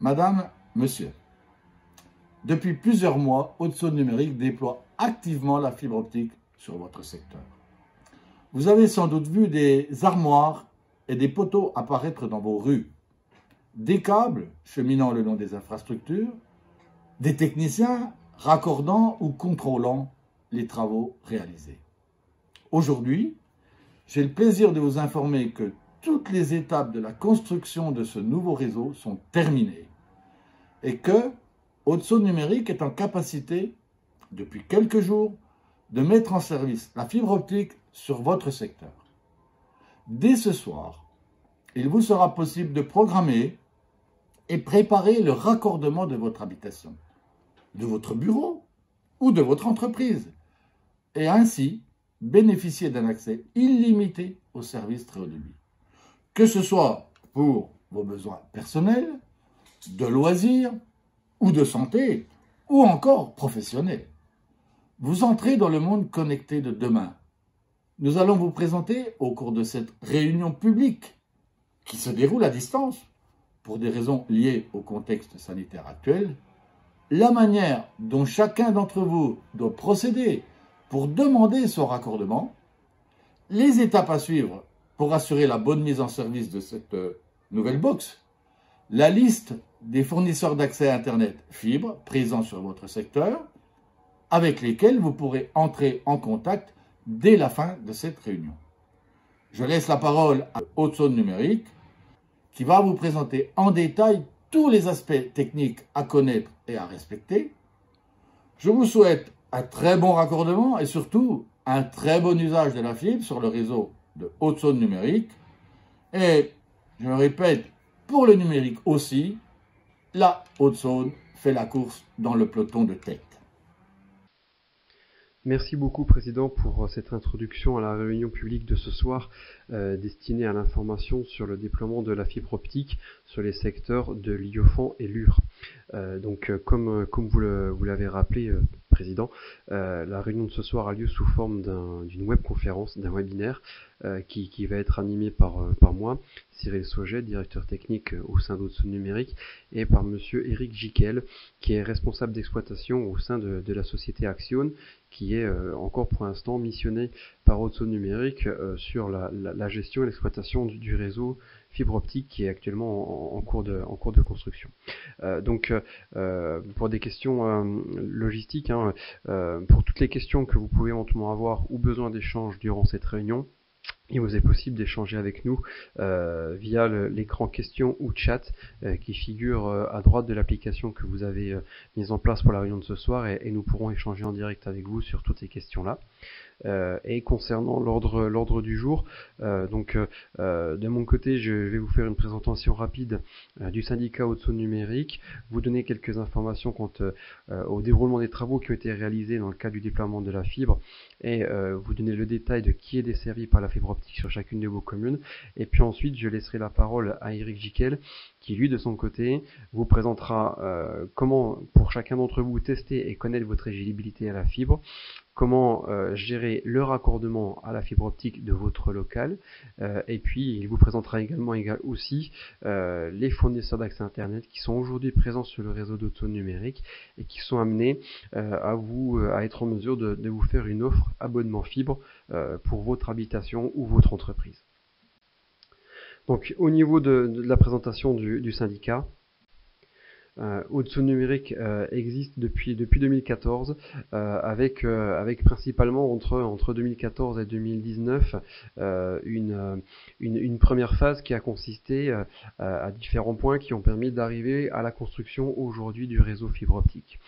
Madame, Monsieur, depuis plusieurs mois, Haute-Saône Numérique déploie activement la fibre optique sur votre secteur. Vous avez sans doute vu des armoires et des poteaux apparaître dans vos rues, des câbles cheminant le long des infrastructures, des techniciens raccordant ou contrôlant les travaux réalisés. Aujourd'hui, j'ai le plaisir de vous informer que toutes les étapes de la construction de ce nouveau réseau sont terminées et que Haute-Saône Numérique est en capacité, depuis quelques jours, de mettre en service la fibre optique sur votre secteur. Dès ce soir, il vous sera possible de programmer et préparer le raccordement de votre habitation, de votre bureau ou de votre entreprise, et ainsi bénéficier d'un accès illimité aux services très haut débit. Que ce soit pour vos besoins personnels, de loisirs ou de santé, ou encore professionnels. Vous entrez dans le monde connecté de demain. Nous allons vous présenter, au cours de cette réunion publique, qui se déroule à distance, pour des raisons liées au contexte sanitaire actuel, la manière dont chacun d'entre vous doit procéder pour demander son raccordement, les étapes à suivre pour assurer la bonne mise en service de cette nouvelle box, la liste des fournisseurs d'accès à Internet fibre présents sur votre secteur, avec lesquels vous pourrez entrer en contact dès la fin de cette réunion. Je laisse la parole à Haute-Saône Numérique, qui va vous présenter en détail tous les aspects techniques à connaître et à respecter. Je vous souhaite un très bon raccordement et surtout un très bon usage de la fibre sur le réseau de Haute-Saône Numérique. Et je le répète, pour le numérique aussi, la Haute-Saône fait la course dans le peloton de tête. Merci beaucoup, Président, pour cette introduction à la réunion publique de ce soir destinée à l'information sur le déploiement de la fibre optique sur les secteurs de Lieufen et Lure. Comme vous l'avez rappelé, Président, la réunion de ce soir a lieu sous forme d'une webconférence, d'un webinaire qui va être animé par moi, Cyril Sauget, directeur technique au sein d'Haute-Saône Numérique, et par Monsieur Eric Jiquel, qui est responsable d'exploitation au sein de la société Axione, qui est encore pour l'instant missionné par Haute-Saône Numérique sur la gestion et l'exploitation du réseau fibre optique qui est actuellement en cours de construction. Pour des questions logistiques, pour toutes les questions que vous pouvez éventuellement avoir ou besoin d'échange durant cette réunion, il vous est possible d'échanger avec nous via l'écran questions ou chat qui figure à droite de l'application que vous avez mise en place pour la réunion de ce soir et nous pourrons échanger en direct avec vous sur toutes ces questions-là. Et concernant l'ordre du jour, de mon côté, je vais vous faire une présentation rapide du syndicat Haute-Saône Numérique, vous donner quelques informations quant au déroulement des travaux qui ont été réalisés dans le cadre du déploiement de la fibre et vous donner le détail de qui est desservi par la fibre optique sur chacune de vos communes. Et puis ensuite, je laisserai la parole à Eric Jiquel qui, lui, de son côté, vous présentera comment, pour chacun d'entre vous, tester et connaître votre éligibilité à la fibre, comment gérer le raccordement à la fibre optique de votre local, et puis il vous présentera également aussi les fournisseurs d'accès Internet qui sont aujourd'hui présents sur le réseau d'Haute-Saône Numérique et qui sont amenés à être en mesure de vous faire une offre abonnement fibre pour votre habitation ou votre entreprise. Donc au niveau de la présentation du syndicat, Haute-Saône Numérique existe depuis 2014 avec principalement entre 2014 et 2019 une première phase qui a consisté à différents points qui ont permis d'arriver à la construction aujourd'hui du réseau fibre optique.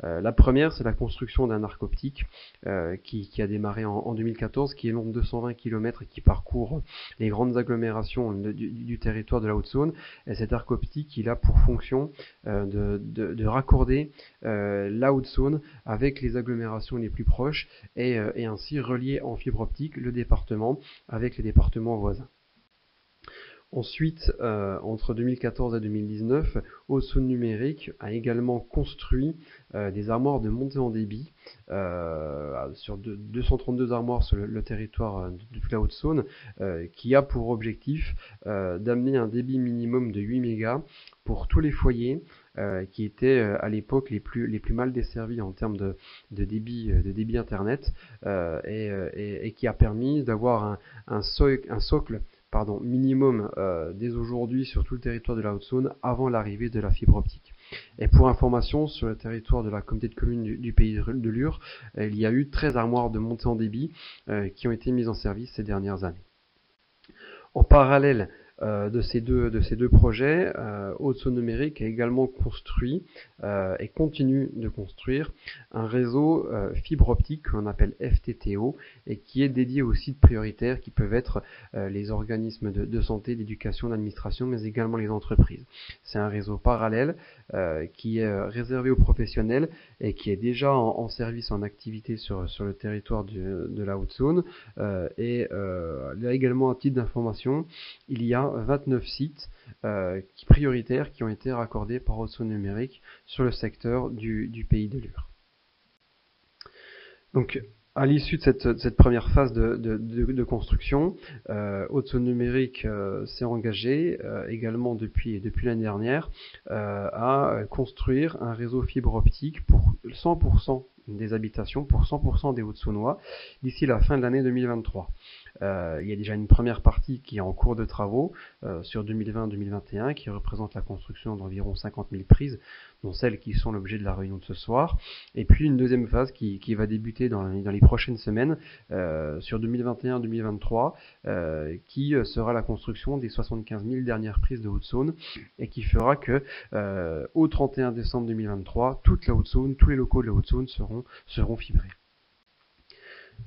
La première, c'est la construction d'un arc optique qui a démarré en 2014, qui est long de 220 km et qui parcourt les grandes agglomérations du territoire de la Haute-Saône. Et cet arc optique, il a pour fonction de raccorder la Haute-Saône avec les agglomérations les plus proches et ainsi relier en fibre optique le département avec les départements voisins. Ensuite, entre 2014 et 2019, Haute-Saône Numérique a également construit des armoires de montée en débit sur 232 armoires sur le territoire de toute la Haute-Saône, qui a pour objectif d'amener un débit minimum de 8 mégas pour tous les foyers qui étaient à l'époque les plus mal desservis en termes de débit internet, et qui a permis d'avoir un socle minimum dès aujourd'hui sur tout le territoire de la Haute-Saône avant l'arrivée de la fibre optique. Et pour information, sur le territoire de la communauté de communes du pays de Lure, il y a eu 13 armoires de montée en débit qui ont été mises en service ces dernières années. En parallèle de ces deux projets, Haute-Saône Numérique a également construit et continue de construire un réseau fibre optique qu'on appelle FTTO et qui est dédié aux sites prioritaires qui peuvent être les organismes de santé, d'éducation, d'administration, mais également les entreprises. C'est un réseau parallèle qui est réservé aux professionnels et qui est déjà en service, en activité sur le territoire de la Haute-Saône. Et là également, à titre d'information, il y a 29 sites prioritaires qui ont été raccordés par Haute-Saône Numérique sur le secteur du pays de Lure. Donc, à l'issue de cette première phase de construction, Haute-Saône Numérique s'est engagé également depuis l'année dernière à construire un réseau fibre optique pour 100% des habitations, pour 100% des Hauts-de-Saônois, d'ici la fin de l'année 2023. Il y a déjà une première partie qui est en cours de travaux sur 2020-2021 qui représente la construction d'environ 50 000 prises, dont celles qui sont l'objet de la réunion de ce soir, et puis une deuxième phase qui va débuter dans les prochaines semaines sur 2021-2023 qui sera la construction des 75 000 dernières prises de Haute-Saône et qui fera que au 31 décembre 2023, toute la Haute-Saône, tous les locaux de la Haute-Saône seront fibrés.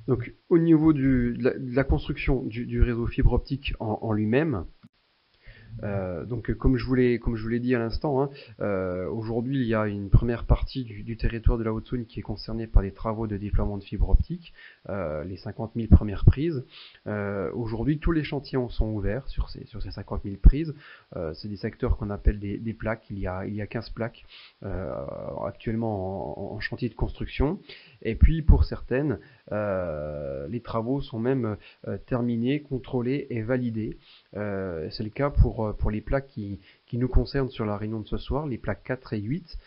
Donc, au niveau de la construction du réseau fibre optique en lui-même, donc comme je vous l'ai dit à l'instant, aujourd'hui il y a une première partie du territoire de la Haute-Saône qui est concernée par des travaux de déploiement de fibre optique, les 50 000 premières prises. Aujourd'hui tous les chantiers sont ouverts sur ces 50 000 prises. C'est des secteurs qu'on appelle des plaques. Il y a 15 plaques actuellement en chantier de construction. Et puis pour certaines, les travaux sont même terminés, contrôlés et validés. C'est le cas pour les plaques qui nous concernent sur la réunion de ce soir, les plaques 4 et 8,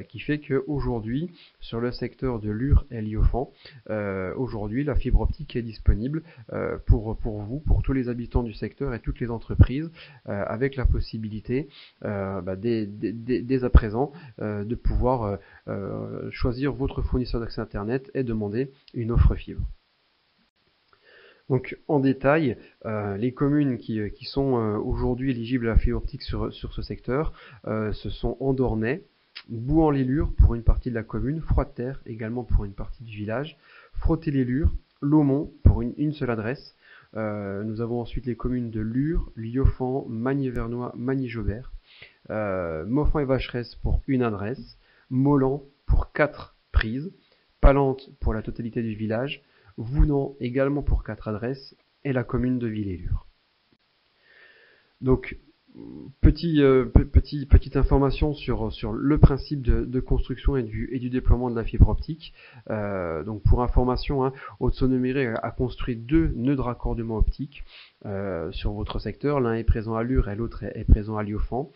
qui fait qu'aujourd'hui, sur le secteur de Lure et Liofan, aujourd'hui la fibre optique est disponible pour vous, pour tous les habitants du secteur et toutes les entreprises, avec la possibilité dès à présent de pouvoir choisir votre fournisseur d'accès Internet et demander une offre fibre. Donc en détail, les communes qui sont aujourd'hui éligibles à la fibre optique sur ce secteur, ce sont Andornay, Bouhans-les-Lures pour une partie de la commune, Froide-Terre également pour une partie du village, Frotté-les-Lures, Laumont pour une seule adresse. Nous avons ensuite les communes de Lure, Liofan, Magny-Vernois, Magny-Jobert, Moffan et Vacheresse pour une adresse, Molan pour 4 prises, Palente pour la totalité du village, Vounan également pour 4 adresses, et la commune de Villers-Lure. Donc, petite information sur le principe de construction et du déploiement de la fibre optique. Donc pour information, Haute-Saône Numérique a construit 2 nœuds de raccordement optique sur votre secteur. L'un est présent à Lure et l'autre est présent à Liofan.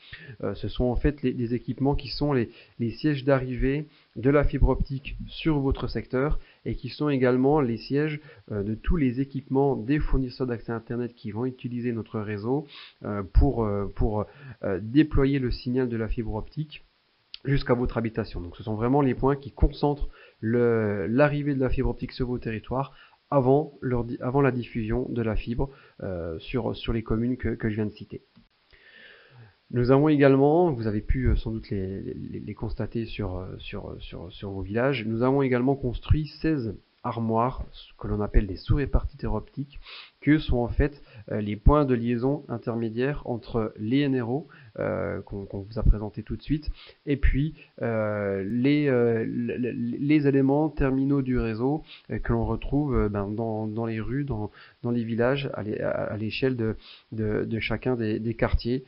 Ce sont en fait les équipements qui sont les sièges d'arrivée de la fibre optique sur votre secteur et qui sont également les sièges de tous les équipements des fournisseurs d'accès Internet qui vont utiliser notre réseau pour déployer le signal de la fibre optique jusqu'à votre habitation. Donc ce sont vraiment les points qui concentrent l'arrivée de la fibre optique sur vos territoires avant la diffusion de la fibre sur les communes que je viens de citer. Nous avons également, vous avez pu sans doute les constater sur vos villages, nous avons également construit 16 armoires que l'on appelle des sous-répartiteurs optiques que sont en fait les points de liaison intermédiaires entre les NRO qu'on vous a présenté tout de suite et puis les éléments terminaux du réseau que l'on retrouve dans les rues, dans les villages, à l'échelle de chacun des quartiers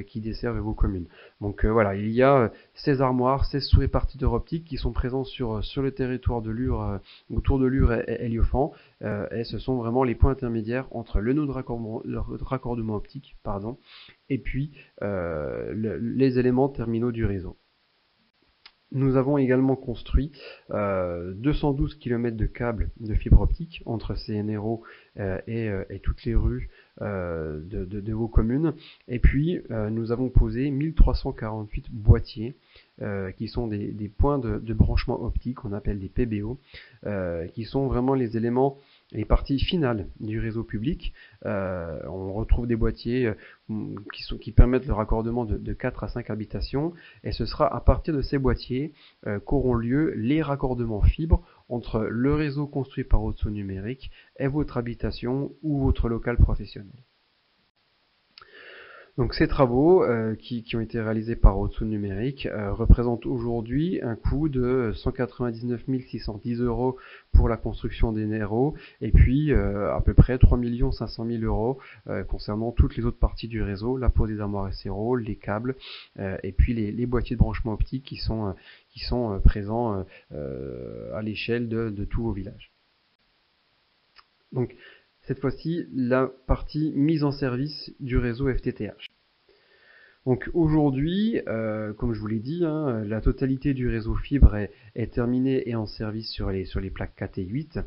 qui desservent vos communes. Donc voilà, il y a ces armoires, ces sous-répartiteurs optiques qui sont présents sur le territoire de Lure, autour de Lure et Lieuffan, et ce sont vraiment les points intermédiaires entre le nœud de raccordement optique, et puis les éléments terminaux du réseau. Nous avons également construit 212 km de câbles de fibre optique entre CNRO et toutes les rues de vos communes. Et puis, nous avons posé 1348 boîtiers qui sont des points de branchement optique, qu'on appelle des PBO, qui sont vraiment les éléments, les parties finales du réseau public. On retrouve des boîtiers qui permettent le raccordement de 4 à 5 habitations, et ce sera à partir de ces boîtiers qu'auront lieu les raccordements fibres entre le réseau construit par Haute-Saône Numérique et votre habitation ou votre local professionnel. Donc ces travaux qui ont été réalisés par Haute-Saône Numérique représentent aujourd'hui un coût de 199 610 € pour la construction des NRO et puis à peu près 3 500 000 € concernant toutes les autres parties du réseau, la pose des armoires SRO, les câbles et puis les boîtiers de branchement optique qui sont présents à l'échelle de tous vos villages. Donc cette fois-ci, la partie mise en service du réseau FTTH. Donc aujourd'hui, comme je vous l'ai dit, la totalité du réseau fibre est terminée et en service sur les plaques 4 et 8.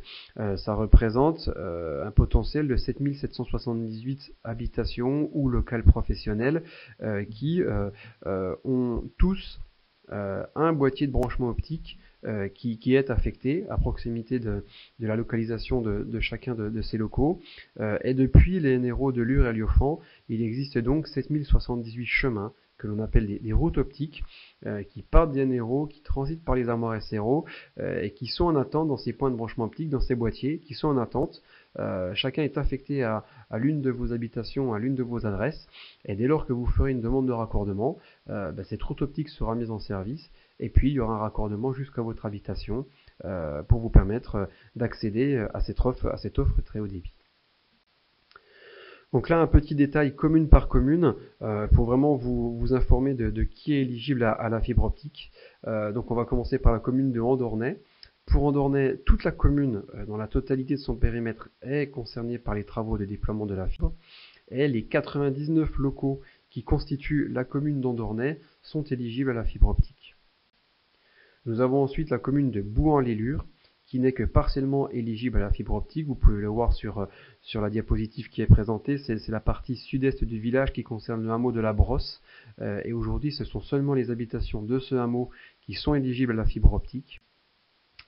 Ça représente un potentiel de 7778 habitations ou locales professionnels qui ont tous un boîtier de branchement optique qui est affecté à proximité de la localisation de chacun de ces locaux. Et depuis les NRO de Lure et Lieuffan, il existe donc 7078 chemins que l'on appelle des routes optiques qui partent des NRO, qui transitent par les armoires SRO et qui sont en attente dans ces points de branchement optique, dans ces boîtiers, qui sont en attente. Chacun est affecté à l'une de vos habitations, à l'une de vos adresses, et dès lors que vous ferez une demande de raccordement, cette route optique sera mise en service, et puis il y aura un raccordement jusqu'à votre habitation pour vous permettre d'accéder à cette offre très haut débit. Donc là, un petit détail commune par commune pour vraiment vous informer de qui est éligible à la fibre optique. Donc on va commencer par la commune de Andornay. Pour Andornay, toute la commune, dans la totalité de son périmètre, est concernée par les travaux de déploiement de la fibre. Et les 99 locaux qui constituent la commune d'Andornay sont éligibles à la fibre optique. Nous avons ensuite la commune de Bouhans-les-Lures, qui n'est que partiellement éligible à la fibre optique. Vous pouvez le voir sur la diapositive qui est présentée. C'est la partie sud-est du village qui concerne le hameau de la Brosse. Et aujourd'hui, ce sont seulement les habitations de ce hameau qui sont éligibles à la fibre optique.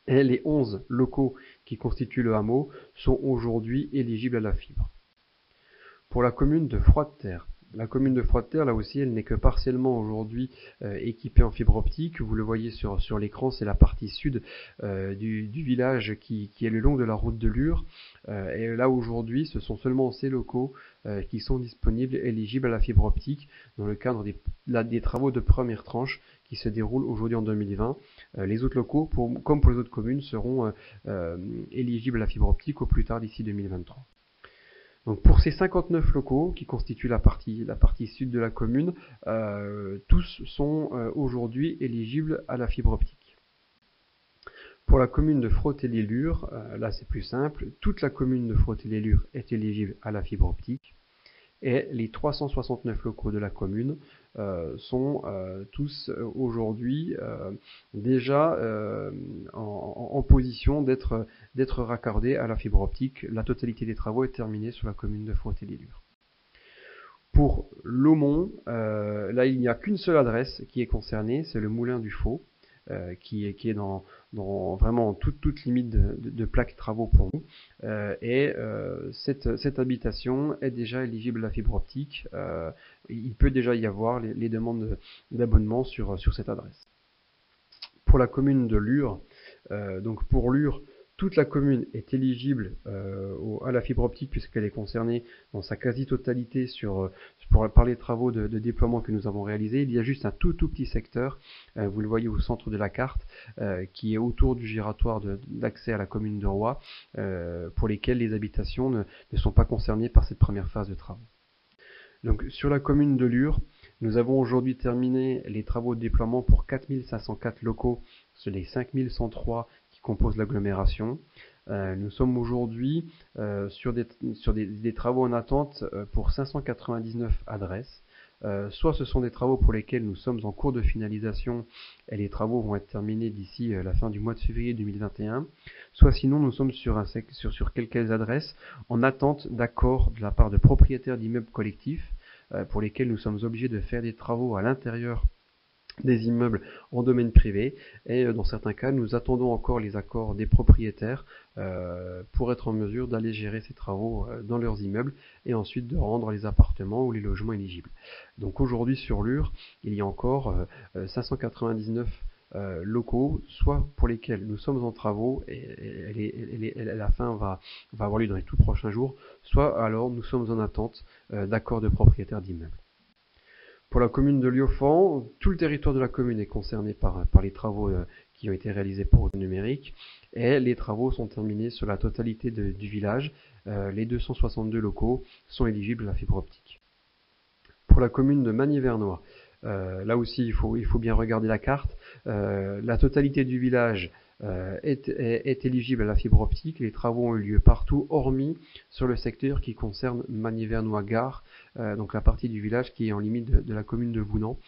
Et les 11 locaux qui constituent le hameau sont aujourd'hui éligibles à la fibre. Pour la commune de Froide-Terre, la commune de Froide-Terre, là aussi, elle n'est que partiellement aujourd'hui équipée en fibre optique. Vous le voyez sur l'écran, c'est la partie sud du village qui est le long de la route de Lure. Et là, aujourd'hui, ce sont seulement ces locaux qui sont disponibles, éligibles à la fibre optique, dans le cadre des travaux de première tranche qui se déroulent aujourd'hui en 2020. Les autres locaux, comme pour les autres communes, seront éligibles à la fibre optique au plus tard d'ici 2023. Donc pour ces 59 locaux qui constituent la partie sud de la commune, tous sont aujourd'hui éligibles à la fibre optique. Pour la commune de Frotté-les-Lures, là c'est plus simple, toute la commune de Frotté-les-Lures est éligible à la fibre optique. Et les 369 locaux de la commune sont tous aujourd'hui déjà en position d'être raccordés à la fibre optique. La totalité des travaux est terminée sur la commune de Frotté-les-Lures. Pour Laumont, là il n'y a qu'une seule adresse qui est concernée, c'est le Moulin du Faux, qui est dans vraiment toute limite de plaques travaux pour nous. Cette habitation est déjà éligible à la fibre optique. Il peut déjà y avoir les demandes d'abonnement sur cette adresse. Pour la commune de Lure, donc pour Lure, Toute la commune est éligible à la fibre optique puisqu'elle est concernée dans sa quasi-totalité par les travaux de déploiement que nous avons réalisés. Il y a juste un tout petit secteur, vous le voyez au centre de la carte, qui est autour du giratoire d'accès à la commune de Roy, pour lesquels les habitations ne sont pas concernées par cette première phase de travaux. Donc sur la commune de Lure, nous avons aujourd'hui terminé les travaux de déploiement pour 4504 locaux sur les 5103 qui composent l'agglomération. Nous sommes aujourd'hui sur des travaux en attente pour 599 adresses. Soit ce sont des travaux pour lesquels nous sommes en cours de finalisation et les travaux vont être terminés d'ici la fin du mois de février 2021, soit sinon nous sommes sur quelques adresses en attente d'accord de la part de propriétaires d'immeubles collectifs pour lesquels nous sommes obligés de faire des travaux à l'intérieur des immeubles en domaine privé et dans certains cas nous attendons encore les accords des propriétaires pour être en mesure d'aller gérer ces travaux dans leurs immeubles et ensuite de rendre les appartements ou les logements éligibles. Donc aujourd'hui sur Lure, il y a encore 599 locaux, soit pour lesquels nous sommes en travaux et la fin va avoir lieu dans les tout prochains jours, soit alors nous sommes en attente d'accords de propriétaires d'immeubles. Pour la commune de Lieuffan, tout le territoire de la commune est concerné par les travaux qui ont été réalisés pour Route Numérique et les travaux sont terminés sur la totalité du village. Les 262 locaux sont éligibles à la fibre optique. Pour la commune de Magny-Vernois, là aussi il faut bien regarder la carte. La totalité du village est éligible à la fibre optique. Les travaux ont eu lieu partout, hormis sur le secteur qui concerne Magny-Vernois-Gare, donc la partie du village qui est en limite de la commune de Vounan,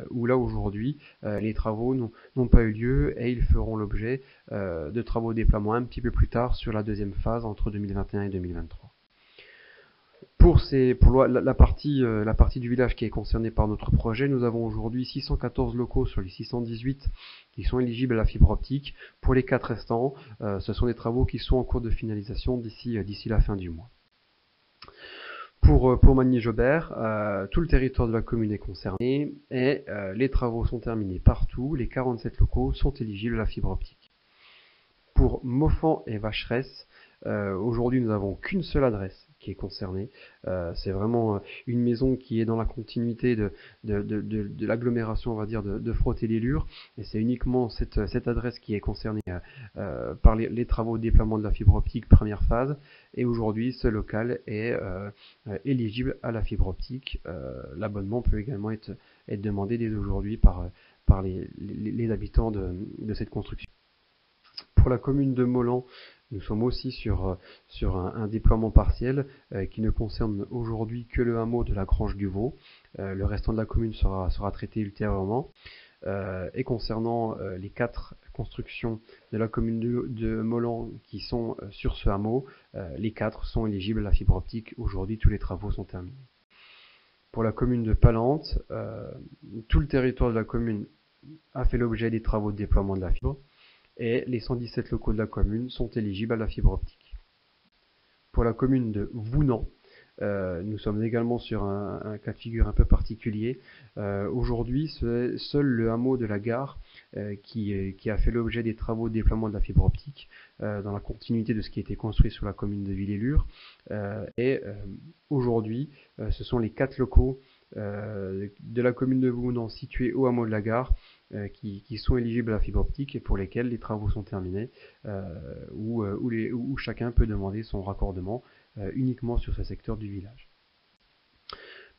où là aujourd'hui les travaux n'ont pas eu lieu et ils feront l'objet de travaux de déploiement un petit peu plus tard sur la deuxième phase entre 2021 et 2023. Pour la partie du village qui est concernée par notre projet, nous avons aujourd'hui 614 locaux sur les 618 qui sont éligibles à la fibre optique. Pour les 4 restants, ce sont des travaux qui sont en cours de finalisation d'ici la fin du mois. Pour Magny-Jobert, tout le territoire de la commune est concerné et les travaux sont terminés partout. Les 47 locaux sont éligibles à la fibre optique. Pour Moffan et Vacheresse, aujourd'hui nous n'avons qu'une seule adresse qui est concernée. C'est vraiment une maison qui est dans la continuité de l'agglomération, on va dire, de Frotte-et-les-Lures, et c'est uniquement cette adresse qui est concernée par les travaux de déploiement de la fibre optique première phase, et aujourd'hui ce local est éligible à la fibre optique. L'abonnement peut également être demandé dès aujourd'hui par les habitants de cette construction. Pour la commune de Molan, nous sommes aussi sur un déploiement partiel qui ne concerne aujourd'hui que le hameau de la Grange du Vau. Le restant de la commune sera traité ultérieurement. Et concernant les 4 constructions de la commune de Molan qui sont sur ce hameau, les 4 sont éligibles à la fibre optique. Aujourd'hui, tous les travaux sont terminés. Pour la commune de Palente, tout le territoire de la commune a fait l'objet des travaux de déploiement de la fibre. Et les 117 locaux de la commune sont éligibles à la fibre optique. Pour la commune de Vounan, nous sommes également sur un cas de figure un peu particulier. Aujourd'hui, c'est seul le hameau de la gare qui a fait l'objet des travaux de déploiement de la fibre optique, dans la continuité de ce qui a été construit sur la commune de Villers-Lures. Aujourd'hui, ce sont les 4 locaux de la commune de Vounan situés au hameau de la gare qui sont éligibles à la fibre optique et pour lesquels les travaux sont terminés, où chacun peut demander son raccordement uniquement sur ce secteur du village.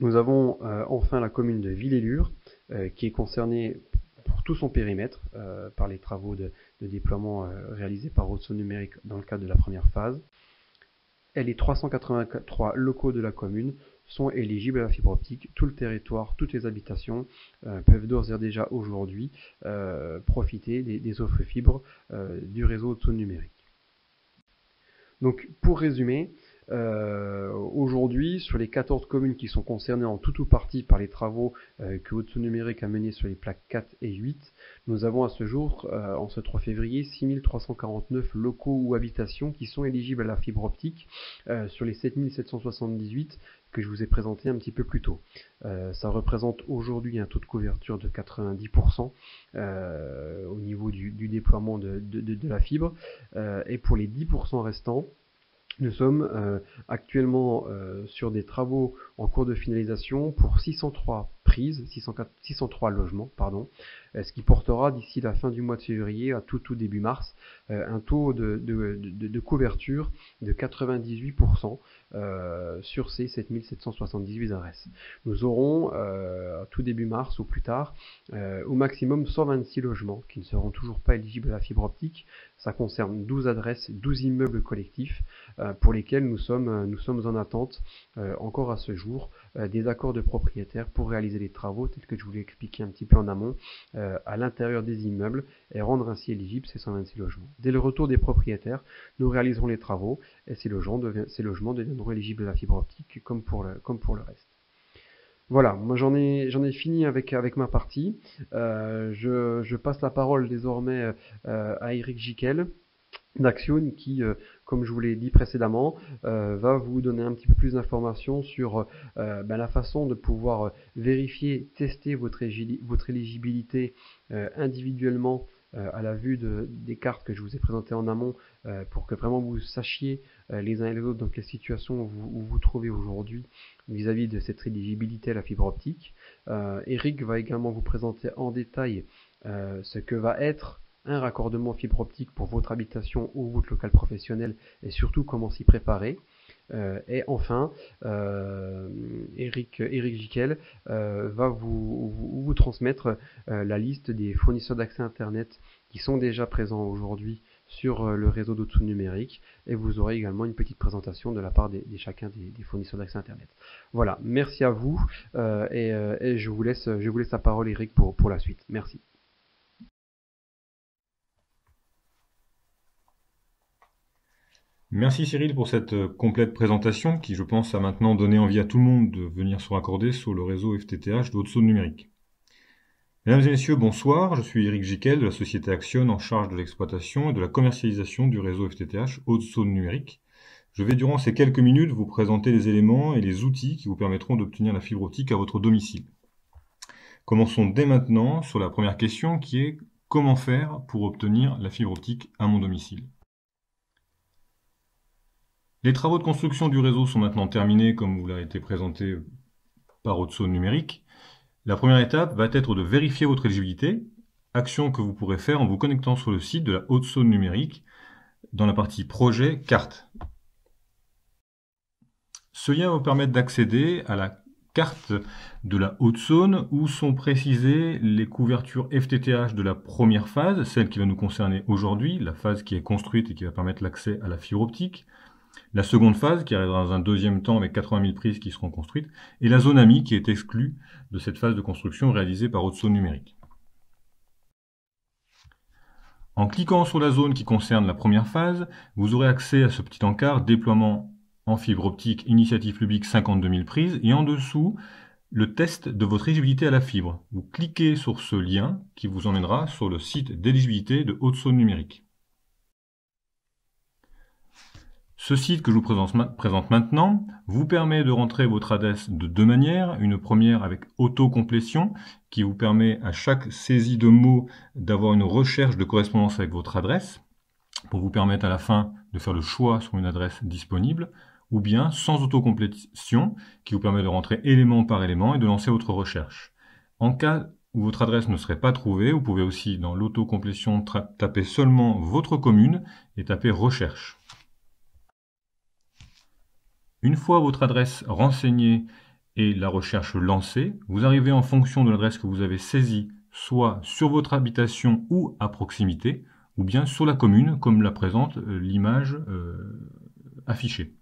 Nous avons enfin la commune de Villers-Lures qui est concernée pour tout son périmètre par les travaux de déploiement réalisés par Route Numérique dans le cadre de la première phase. Et les 383 locaux de la commune sont éligibles à la fibre optique. Tout le territoire, toutes les habitations peuvent d'ores et déjà aujourd'hui profiter des offres fibres du réseau Route Numérique. Donc pour résumer, Aujourd'hui, sur les 14 communes qui sont concernées en tout ou partie par les travaux que Haute-Saône Numérique a menés sur les plaques 4 et 8, nous avons à ce jour, en ce 3 février, 6349 locaux ou habitations qui sont éligibles à la fibre optique sur les 7778 que je vous ai présenté un petit peu plus tôt. Ça représente aujourd'hui un taux de couverture de 90% au niveau du déploiement de la fibre. Et pour les 10% restants, nous sommes actuellement sur des travaux en cours de finalisation pour 603 prises, 603 logements, pardon, ce qui portera d'ici la fin du mois de février à tout début mars un taux de couverture de 98% sur ces 7778 adresses. Nous aurons à tout début mars ou plus tard au maximum 126 logements qui ne seront toujours pas éligibles à la fibre optique. Ça concerne 12 adresses, 12 immeubles collectifs pour lesquels nous sommes en attente encore à ce jour des accords de propriétaires pour réaliser les travaux tels que je vous l'ai expliqué un petit peu en amont à l'intérieur des immeubles et rendre ainsi éligibles ces 126 logements. Dès le retour des propriétaires, nous réaliserons les travaux et ces logements deviendront éligibles à la fibre optique comme pour le reste. Voilà, moi j'en ai fini avec ma partie. Je passe la parole désormais à Eric Giquel d'Axione qui, comme je vous l'ai dit précédemment, va vous donner un petit peu plus d'informations sur la façon de pouvoir vérifier, tester votre éligibilité individuellement à la vue des cartes que je vous ai présentées en amont pour que vraiment vous sachiez les uns et les autres dans quelle situation vous vous trouvez aujourd'hui vis-à-vis de cette éligibilité à la fibre optique. Eric va également vous présenter en détail ce que va être un raccordement fibre optique pour votre habitation ou votre local professionnel et surtout comment s'y préparer. Et enfin, Eric Giquel va vous transmettre la liste des fournisseurs d'accès Internet qui sont déjà présents aujourd'hui sur le réseau d'Haute-Saône Numérique et vous aurez également une petite présentation de la part de chacun des fournisseurs d'accès Internet. Voilà, merci à vous et je vous laisse la parole Eric pour la suite. Merci. Merci Cyril pour cette complète présentation qui, je pense, a maintenant donné envie à tout le monde de venir se raccorder sur le réseau FTTH de Haute-Saône Numérique. Mesdames et messieurs, bonsoir, je suis Eric Giquel de la société Axione en charge de l'exploitation et de la commercialisation du réseau FTTH Haute-Saône Numérique. Je vais durant ces quelques minutes vous présenter les éléments et les outils qui vous permettront d'obtenir la fibre optique à votre domicile. Commençons dès maintenant sur la première question qui est comment faire pour obtenir la fibre optique à mon domicile. Les travaux de construction du réseau sont maintenant terminés, comme vous l'a été présenté par Haute-Saône Numérique. La première étape va être de vérifier votre éligibilité, action que vous pourrez faire en vous connectant sur le site de la Haute-Saône Numérique dans la partie Projet Carte. Ce lien va vous permettre d'accéder à la carte de la Haute-Saône où sont précisées les couvertures FTTH de la première phase, celle qui va nous concerner aujourd'hui, la phase qui est construite et qui va permettre l'accès à la fibre optique. La seconde phase, qui arrivera dans un deuxième temps avec 80 000 prises qui seront construites, et la zone AMI qui est exclue de cette phase de construction réalisée par Haute-Saône Numérique. En cliquant sur la zone qui concerne la première phase, vous aurez accès à ce petit encart déploiement en fibre optique initiative publique 52 000 prises, et en dessous, le test de votre éligibilité à la fibre. Vous cliquez sur ce lien qui vous emmènera sur le site d'éligibilité de Haute-Saône Numérique. Ce site que je vous présente maintenant vous permet de rentrer votre adresse de deux manières. Une première avec autocomplétion qui vous permet à chaque saisie de mots d'avoir une recherche de correspondance avec votre adresse pour vous permettre à la fin de faire le choix sur une adresse disponible, ou bien sans autocomplétion qui vous permet de rentrer élément par élément et de lancer votre recherche. En cas où votre adresse ne serait pas trouvée, vous pouvez aussi dans l'autocomplétion taper seulement votre commune et taper recherche. Une fois votre adresse renseignée et la recherche lancée, vous arrivez en fonction de l'adresse que vous avez saisie, soit sur votre habitation ou à proximité, ou bien sur la commune, comme la présente l'image affichée.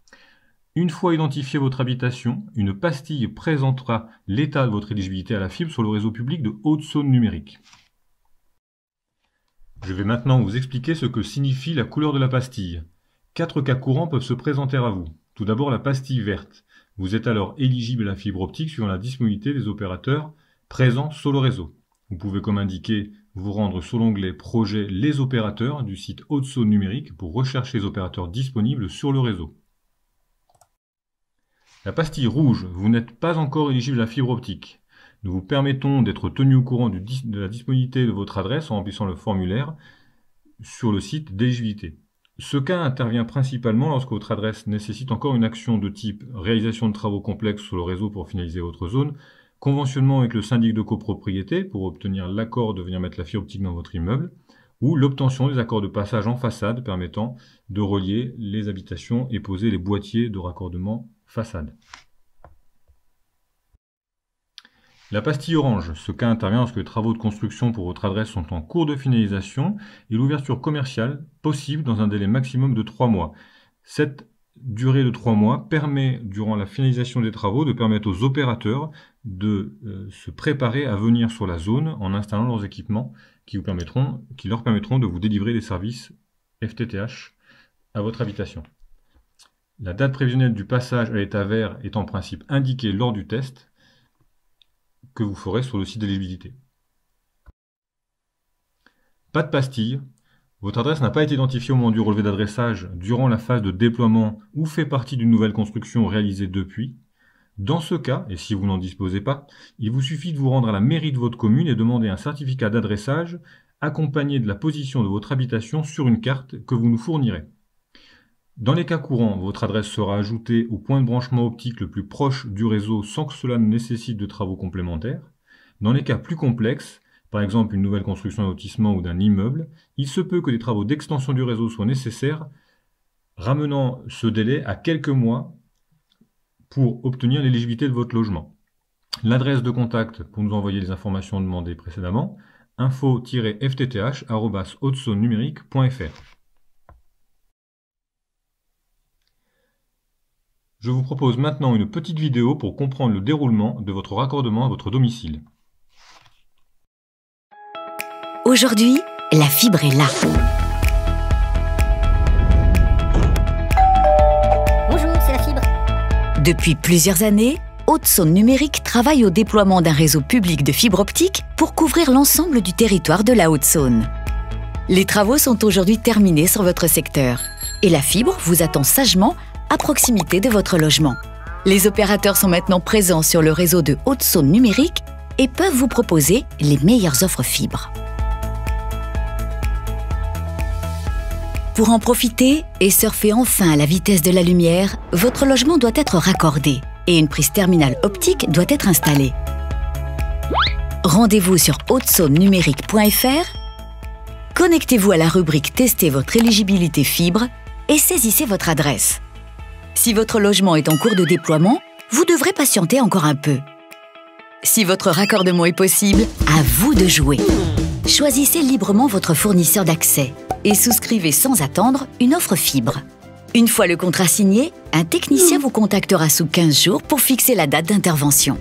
Une fois identifié votre habitation, une pastille présentera l'état de votre éligibilité à la fibre sur le réseau public de Haute-Saône Numérique. Je vais maintenant vous expliquer ce que signifie la couleur de la pastille. 4 cas courants peuvent se présenter à vous. Tout d'abord, la pastille verte. Vous êtes alors éligible à la fibre optique suivant la disponibilité des opérateurs présents sur le réseau. Vous pouvez, comme indiqué, vous rendre sur l'onglet Projet Les opérateurs du site Haute-Saône Numérique pour rechercher les opérateurs disponibles sur le réseau. La pastille rouge, vous n'êtes pas encore éligible à la fibre optique. Nous vous permettons d'être tenu au courant de la disponibilité de votre adresse en remplissant le formulaire sur le site d'éligibilité. Ce cas intervient principalement lorsque votre adresse nécessite encore une action de type réalisation de travaux complexes sur le réseau pour finaliser votre zone, conventionnement avec le syndic de copropriété pour obtenir l'accord de venir mettre la fibre optique dans votre immeuble, ou l'obtention des accords de passage en façade permettant de relier les habitations et poser les boîtiers de raccordement façade. La pastille orange, ce cas intervient lorsque les travaux de construction pour votre adresse sont en cours de finalisation et l'ouverture commerciale possible dans un délai maximum de 3 mois. Cette durée de 3 mois permet, durant la finalisation des travaux, de permettre aux opérateurs de se préparer à venir sur la zone en installant leurs équipements qui leur permettront de vous délivrer des services FTTH à votre habitation. La date prévisionnelle du passage à l'état vert est en principe indiquée lors du test que vous ferez sur le site d'éligibilité. Pas de pastille. Votre adresse n'a pas été identifiée au moment du relevé d'adressage durant la phase de déploiement ou fait partie d'une nouvelle construction réalisée depuis. Dans ce cas, et si vous n'en disposez pas, il vous suffit de vous rendre à la mairie de votre commune et demander un certificat d'adressage accompagné de la position de votre habitation sur une carte que vous nous fournirez. Dans les cas courants, votre adresse sera ajoutée au point de branchement optique le plus proche du réseau sans que cela ne nécessite de travaux complémentaires. Dans les cas plus complexes, par exemple une nouvelle construction d'un lotissement ou d'un immeuble, il se peut que des travaux d'extension du réseau soient nécessaires, ramenant ce délai à quelques mois pour obtenir l'éligibilité de votre logement. L'adresse de contact pour nous envoyer les informations demandées précédemment, info-fttH@hautesaunes-numérique.fr. Je vous propose maintenant une petite vidéo pour comprendre le déroulement de votre raccordement à votre domicile. Aujourd'hui, la fibre est là. Bonjour, c'est la fibre. Depuis plusieurs années, Haute-Saône Numérique travaille au déploiement d'un réseau public de fibre optique pour couvrir l'ensemble du territoire de la Haute-Saône. Les travaux sont aujourd'hui terminés sur votre secteur et la fibre vous attend sagement à proximité de votre logement. Les opérateurs sont maintenant présents sur le réseau de Haute-Saône Numérique et peuvent vous proposer les meilleures offres fibres. Pour en profiter et surfer enfin à la vitesse de la lumière, votre logement doit être raccordé et une prise terminale optique doit être installée. Rendez-vous sur hautesaunes-numérique.fr, connectez-vous à la rubrique « Tester votre éligibilité fibre » et saisissez votre adresse. Si votre logement est en cours de déploiement, vous devrez patienter encore un peu. Si votre raccordement est possible, à vous de jouer. Choisissez librement votre fournisseur d'accès et souscrivez sans attendre une offre fibre. Une fois le contrat signé, un technicien vous contactera sous 15 jours pour fixer la date d'intervention.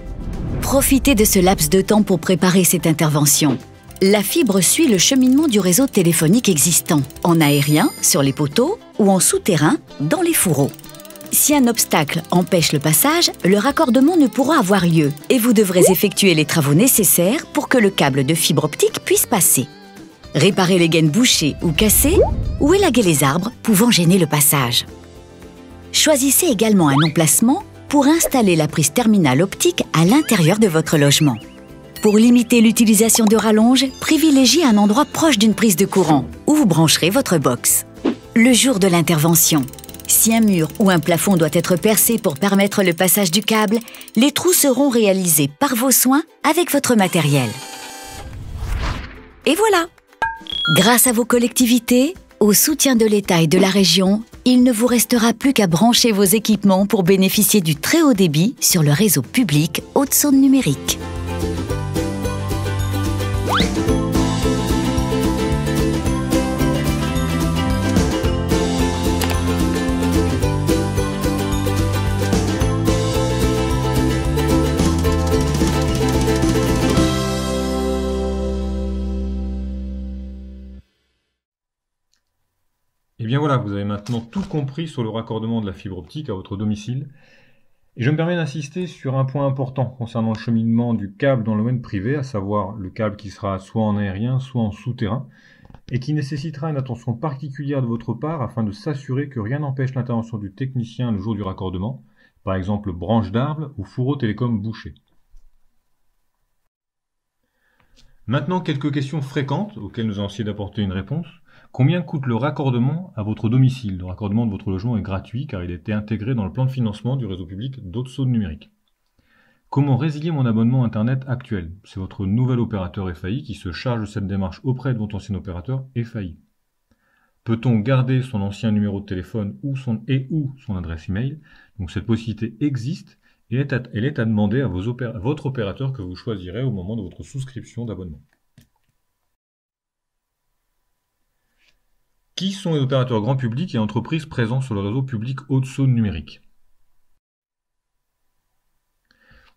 Profitez de ce laps de temps pour préparer cette intervention. La fibre suit le cheminement du réseau téléphonique existant, en aérien, sur les poteaux ou en souterrain, dans les fourreaux. Si un obstacle empêche le passage, le raccordement ne pourra avoir lieu et vous devrez effectuer les travaux nécessaires pour que le câble de fibre optique puisse passer. Réparer les gaines bouchées ou cassées ou élaguer les arbres pouvant gêner le passage. Choisissez également un emplacement pour installer la prise terminale optique à l'intérieur de votre logement. Pour limiter l'utilisation de rallonges, privilégiez un endroit proche d'une prise de courant où vous brancherez votre box. Le jour de l'intervention, si un mur ou un plafond doit être percé pour permettre le passage du câble, les trous seront réalisés par vos soins avec votre matériel. Et voilà! Grâce à vos collectivités, au soutien de l'État et de la région, il ne vous restera plus qu'à brancher vos équipements pour bénéficier du très haut débit sur le réseau public Haute-Saône Numérique. Et bien voilà, vous avez maintenant tout compris sur le raccordement de la fibre optique à votre domicile. Et je me permets d'insister sur un point important concernant le cheminement du câble dans le domaine privé, à savoir le câble qui sera soit en aérien, soit en souterrain, et qui nécessitera une attention particulière de votre part afin de s'assurer que rien n'empêche l'intervention du technicien le jour du raccordement, par exemple branche d'arbre ou fourreau télécom bouché. Maintenant, quelques questions fréquentes auxquelles nous allons essayer d'apporter une réponse. Combien coûte le raccordement à votre domicile? Le raccordement de votre logement est gratuit car il a été intégré dans le plan de financement du réseau public Haute-Saône Numérique. Comment résilier mon abonnement Internet actuel? C'est votre nouvel opérateur FAI qui se charge de cette démarche auprès de votre ancien opérateur FAI. Peut-on garder son ancien numéro de téléphone ou son adresse email? Donc cette possibilité existe et elle est à demander à votre opérateur que vous choisirez au moment de votre souscription d'abonnement. Qui sont les opérateurs grand public et entreprises présents sur le réseau public Haute-Saône Numérique?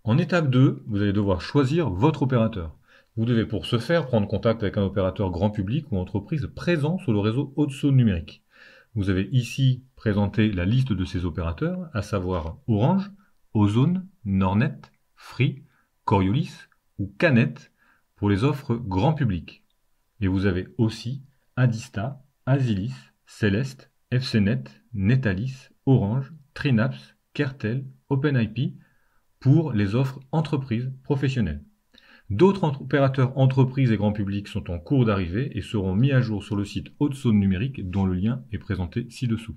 En étape 2, vous allez devoir choisir votre opérateur. Vous devez pour ce faire prendre contact avec un opérateur grand public ou entreprise présent sur le réseau Haute-Saône Numérique. Vous avez ici présenté la liste de ces opérateurs, à savoir Orange, Ozone, Nornet, Free, Coriolis ou Canet pour les offres grand public. Et vous avez aussi Adista, Asilis, Celeste, FCNet, Netalis, Orange, Trinaps, Kertel, OpenIP pour les offres entreprises professionnelles. D'autres opérateurs entreprises et grand public sont en cours d'arrivée et seront mis à jour sur le site Haute-Saône Numérique dont le lien est présenté ci-dessous.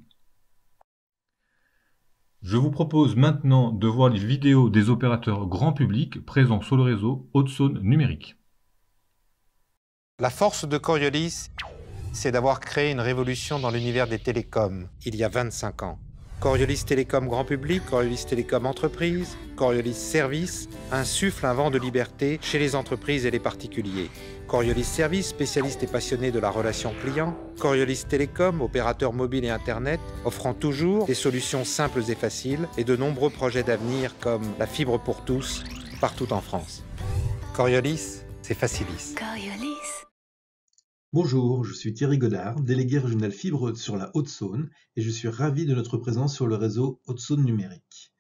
Je vous propose maintenant de voir les vidéos des opérateurs grand public présents sur le réseau Haute-Saône Numérique. La force de Coriolis, c'est d'avoir créé une révolution dans l'univers des télécoms, il y a 25 ans. Coriolis Télécom Grand Public, Coriolis Télécom Entreprise, Coriolis Service insuffle un vent de liberté chez les entreprises et les particuliers. Coriolis Service, spécialiste et passionné de la relation client. Coriolis Télécom, opérateur mobile et Internet, offrant toujours des solutions simples et faciles et de nombreux projets d'avenir comme la fibre pour tous, partout en France. Coriolis, c'est Facilis. Coriolis. Bonjour, je suis Thierry Godard, délégué régional fibre sur la Haute-Saône et je suis ravi de notre présence sur le réseau Haute-Saône Numérique.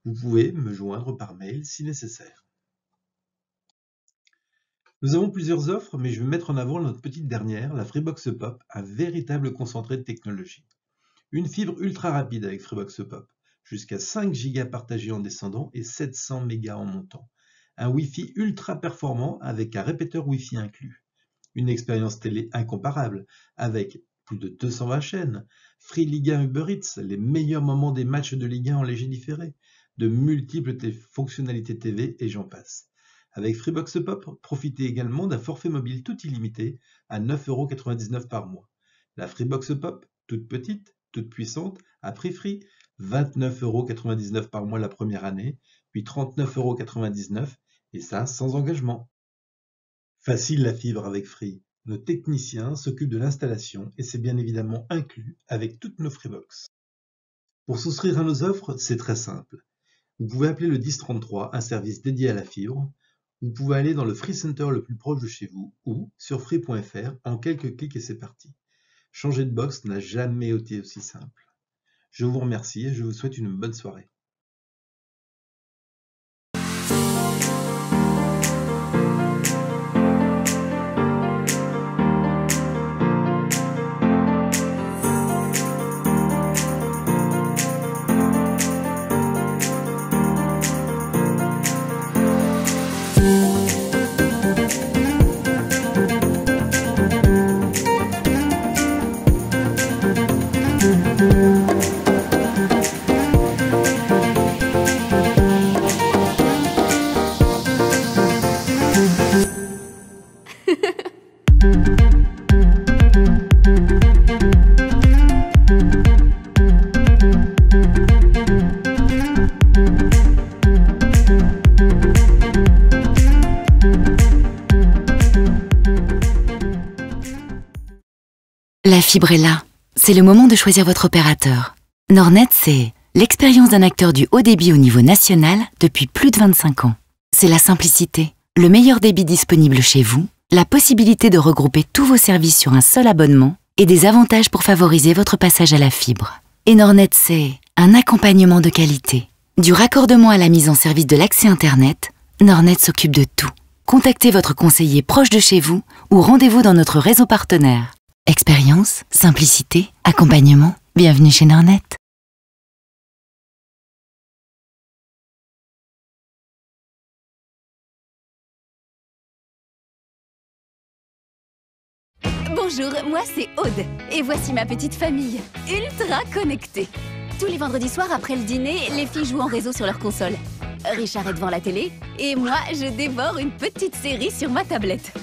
Vous pouvez me joindre par mail si nécessaire. Nous avons plusieurs offres, mais je vais mettre en avant notre petite dernière, la Freebox Pop, un véritable concentré de technologie. Une fibre ultra rapide avec Freebox Pop, jusqu'à 5 Go partagés en descendant et 700 mégas en montant. Un Wi-Fi ultra performant avec un répéteur Wi-Fi inclus. Une expérience télé incomparable, avec plus de 220 chaînes, Free Ligue 1 Uber Eats, les meilleurs moments des matchs de Ligue 1 en léger différé, de multiples fonctionnalités TV et j'en passe. Avec Freebox Pop, profitez également d'un forfait mobile tout illimité à 9,99 € par mois. La Freebox Pop, toute petite, toute puissante, à prix free, 29,99 € par mois la première année, puis 39,99 € et ça sans engagement. Facile la fibre avec Free. Nos techniciens s'occupent de l'installation et c'est bien évidemment inclus avec toutes nos Freebox. Pour souscrire à nos offres, c'est très simple. Vous pouvez appeler le 1033, un service dédié à la fibre. Vous pouvez aller dans le Free Center le plus proche de chez vous ou sur free.fr en quelques clics et c'est parti. Changer de box n'a jamais été aussi simple. Je vous remercie et je vous souhaite une bonne soirée. La fibre est là. C'est le moment de choisir votre opérateur. Nornet, c'est l'expérience d'un acteur du haut débit au niveau national depuis plus de 25 ans. C'est la simplicité, le meilleur débit disponible chez vous, la possibilité de regrouper tous vos services sur un seul abonnement et des avantages pour favoriser votre passage à la fibre. Enornet, c'est un accompagnement de qualité. Du raccordement à la mise en service de l'accès Internet, Nornet s'occupe de tout. Contactez votre conseiller proche de chez vous ou rendez-vous dans notre réseau partenaire. Expérience, simplicité, accompagnement, bienvenue chez Nornet. Bonjour, moi c'est Aude, et voici ma petite famille, ultra connectée. Tous les vendredis soirs après le dîner, les filles jouent en réseau sur leur console. Richard est devant la télé, et moi je dévore une petite série sur ma tablette.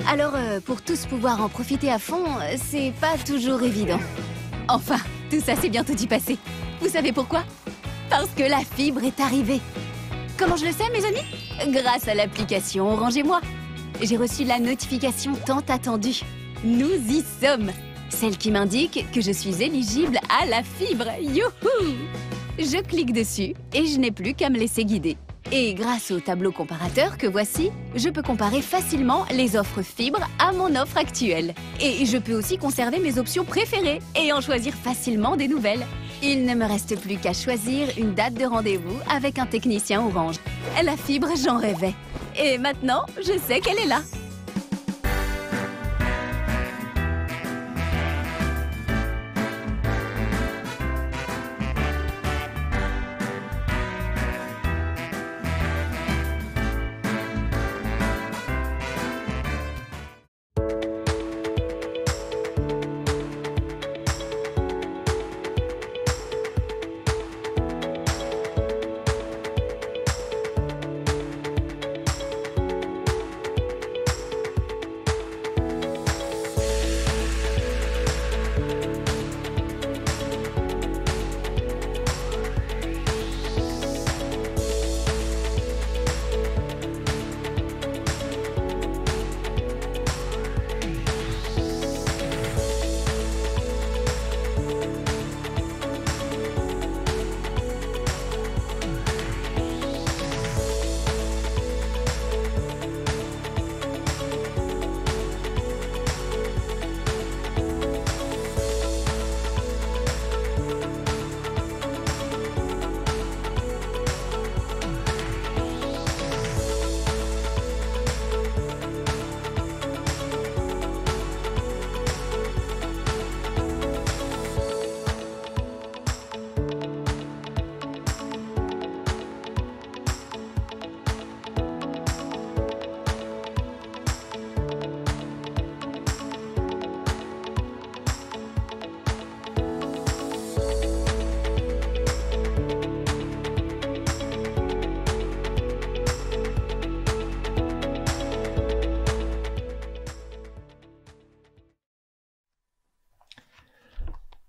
Alors, pour tous pouvoir en profiter à fond, c'est pas toujours évident. Enfin, tout ça s'est bientôt y passer. Vous savez pourquoi? Parce que la fibre est arrivée. Comment je le sais, mes amis? Grâce à l'application Orange et moi. J'ai reçu la notification tant attendue. Nous y sommes. Celle qui m'indique que je suis éligible à la fibre. Youhou! Je clique dessus et je n'ai plus qu'à me laisser guider. Et grâce au tableau comparateur que voici, je peux comparer facilement les offres fibre à mon offre actuelle. Et je peux aussi conserver mes options préférées et en choisir facilement des nouvelles. Il ne me reste plus qu'à choisir une date de rendez-vous avec un technicien Orange. La fibre, j'en rêvais. Et maintenant, je sais qu'elle est là.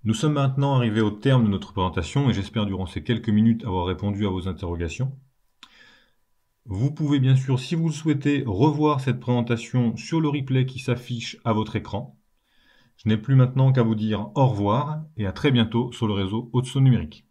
Nous sommes maintenant arrivés au terme de notre présentation et j'espère durant ces quelques minutes avoir répondu à vos interrogations. Vous pouvez bien sûr, si vous le souhaitez, revoir cette présentation sur le replay qui s'affiche à votre écran. Je n'ai plus maintenant qu'à vous dire au revoir et à très bientôt sur le réseau Haute-Saône Numérique.